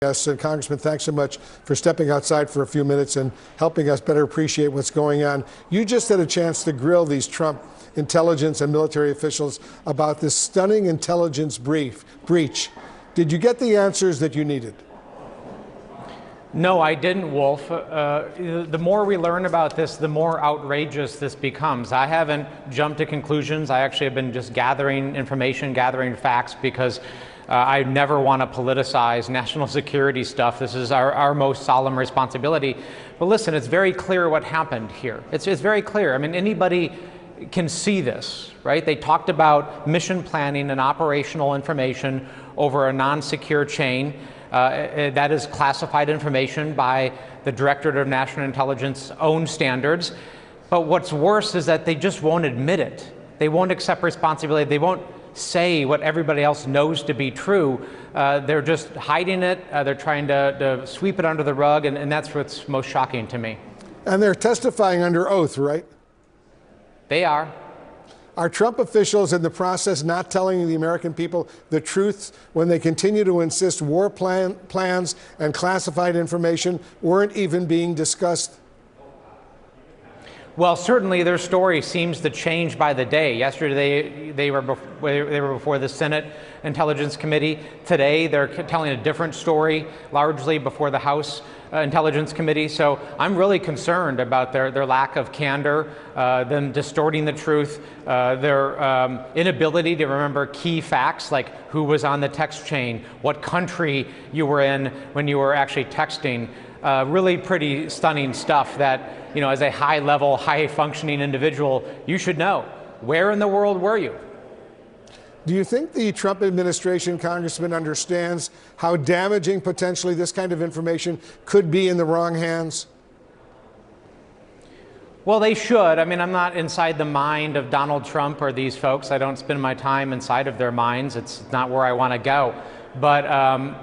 Yes, and Congressman, thanks so much for stepping outside for a few minutes and helping us better appreciate what's going on. You just had a chance to grill these Trump intelligence and military officials about this stunning intelligence breach. Did you get the answers that you needed? No, I didn't, Wolf. The more we learn about this, the more outrageous this becomes. I haven't jumped to conclusions. I actually have been just gathering information, gathering facts, because I never want to politicize national security stuff. This is our most solemn responsibility. But listen, it's very clear what happened here. It's very clear. I mean, anybody can see this, right? They talked about mission planning and operational information over a non-secure chain. That is classified information by the Directorate of National Intelligence's own standards. But what's worse is that they just won't admit it. They won't accept responsibility. They won't say what everybody else knows to be true. They're just hiding it. They're trying to sweep it under the rug, and that's what's most shocking to me. And they're testifying under oath, right? They are. Are Trump officials in the process not telling the American people the truth when they continue to insist war plans and classified information weren't even being discussed? Well, certainly their story seems to change by the day. Yesterday they were before the Senate Intelligence Committee. Today they're telling a different story, largely before the House Intelligence Committee. So I'm really concerned about their lack of candor, them distorting the truth, their inability to remember key facts like who was on the text chain, what country you were in when you were actually texting. Really pretty stunning stuff that, you know, as a high-level, high-functioning individual, you should know. Where in the world were you? Do you think the Trump administration, Congressman, understands how damaging potentially this kind of information could be in the wrong hands? Well, they should. I mean, I'm not inside the mind of Donald Trump or these folks. I don't spend my time inside of their minds. It's not where I want to go. But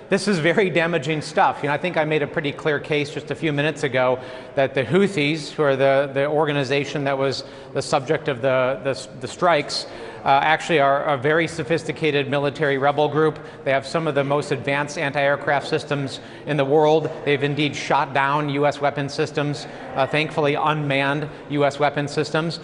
this is very damaging stuff. You know, I think I made a pretty clear case just a few minutes ago that the Houthis, who are the organization that was the subject of the strikes, actually are a very sophisticated military rebel group. They have some of the most advanced anti-aircraft systems in the world. They've indeed shot down U.S. weapon systems, thankfully unmanned U.S. weapon systems.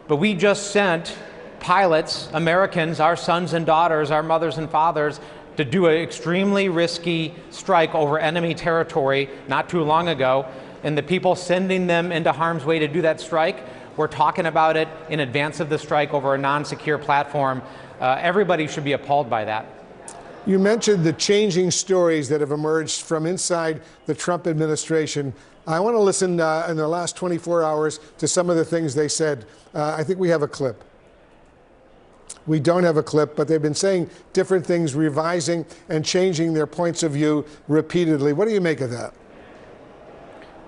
But we just sent pilots, Americans, our sons and daughters, our mothers and fathers, to do an extremely risky strike over enemy territory not too long ago. And the people sending them into harm's way to do that strike, we're talking about it in advance of the strike over a non-secure platform. Everybody should be appalled by that. You mentioned the changing stories that have emerged from inside the Trump administration. I want to listen in the last 24 hours to some of the things they said. I think we have a clip. We don't have a clip, but they've been saying different things, revising and changing their points of view repeatedly. What do you make of that?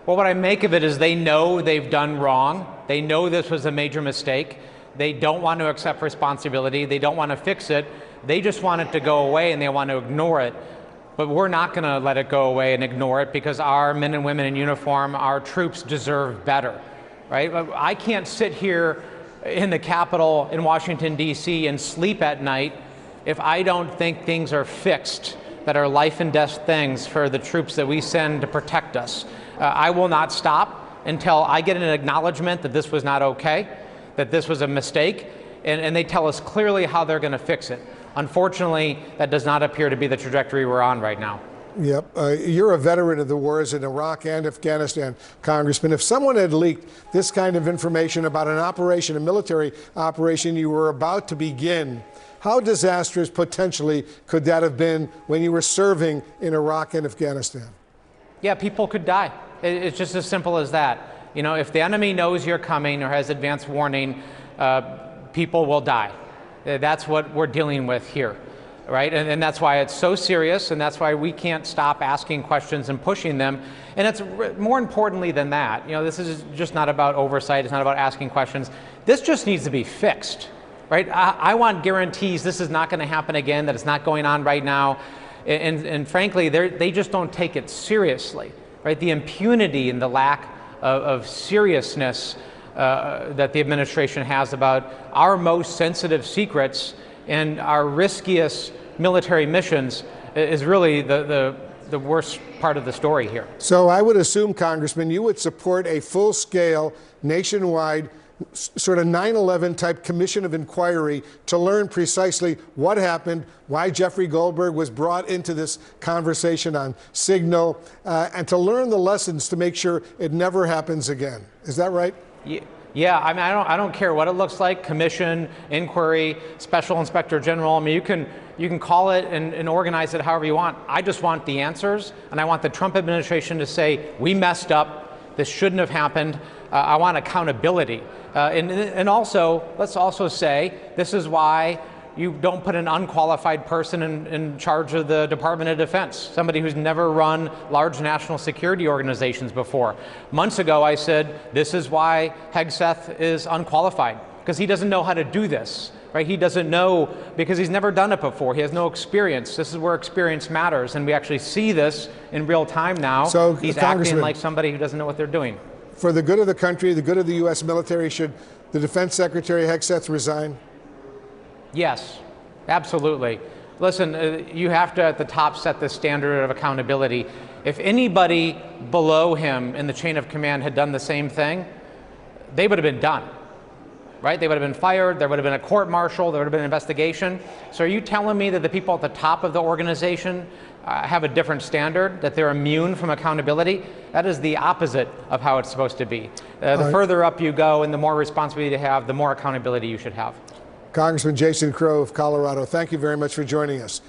Well, what I make of it is they know they've done wrong. They know this was a major mistake. They don't want to accept responsibility. They don't want to fix it. They just want it to go away and they want to ignore it. But we're not going to let it go away and ignore it because our men and women in uniform, our troops deserve better, right? I can't sit here in the Capitol in Washington, D.C. and sleep at night if I don't think things are fixed that are life and death things for the troops that we send to protect us. I will not stop until I get an acknowledgement that this was not okay, that this was a mistake, and they tell us clearly how they're going to fix it. Unfortunately, that does not appear to be the trajectory we're on right now. Yep. You're a veteran of the wars in Iraq and Afghanistan, Congressman. If someone had leaked this kind of information about an operation, a military operation you were about to begin, how disastrous potentially could that have been when you were serving in Iraq and Afghanistan? Yeah, people could die. It's just as simple as that. You know, if the enemy knows you're coming or has advance warning, people will die. That's what we're dealing with here. Right? And that's why it's so serious, and that's why we can't stop asking questions and pushing them. And it's more importantly than that. You know, this is just not about oversight. It's not about asking questions. This just needs to be fixed, right? I want guarantees this is not going to happen again, that it's not going on right now. And frankly, they just don't take it seriously, right? The impunity and the lack of seriousness that the administration has about our most sensitive secrets and our riskiest military missions is really the the worst part of the story here. So I would assume, Congressman, you would support a full-scale, nationwide, sort of 9/11 type commission of inquiry to learn precisely what happened, why Jeffrey Goldberg was brought into this conversation on Signal, and to learn the lessons to make sure it never happens again. Is that right? Yeah, I mean, I don't care what it looks like, commission, inquiry, special inspector general. I mean, you can call it and organize it however you want. I just want the answers, and I want the Trump administration to say, we messed up, this shouldn't have happened. I want accountability. And also, let's also say, this is why you don't put an unqualified person in charge of the Department of Defense, somebody who's never run large national security organizations before. Months ago, I said, this is why Hegseth is unqualified, because he doesn't know how to do this. Right? He doesn't know because he's never done it before. He has no experience. This is where experience matters, and we actually see this in real time now. So, he's acting like somebody who doesn't know what they're doing. For the good of the country, the good of the U.S. military, should the Defense Secretary Hegseth resign? Yes, absolutely. Listen, you have to at the top set the standard of accountability. If anybody below him in the chain of command had done the same thing, they would have been done. Right? They would have been fired, there would have been a court-martial, there would have been an investigation. So are you telling me that the people at the top of the organization have a different standard, that they're immune from accountability? That is the opposite of how it's supposed to be. The further up you go and the more responsibility you have, the more accountability you should have. Congressman Jason Crow of Colorado, thank you very much for joining us.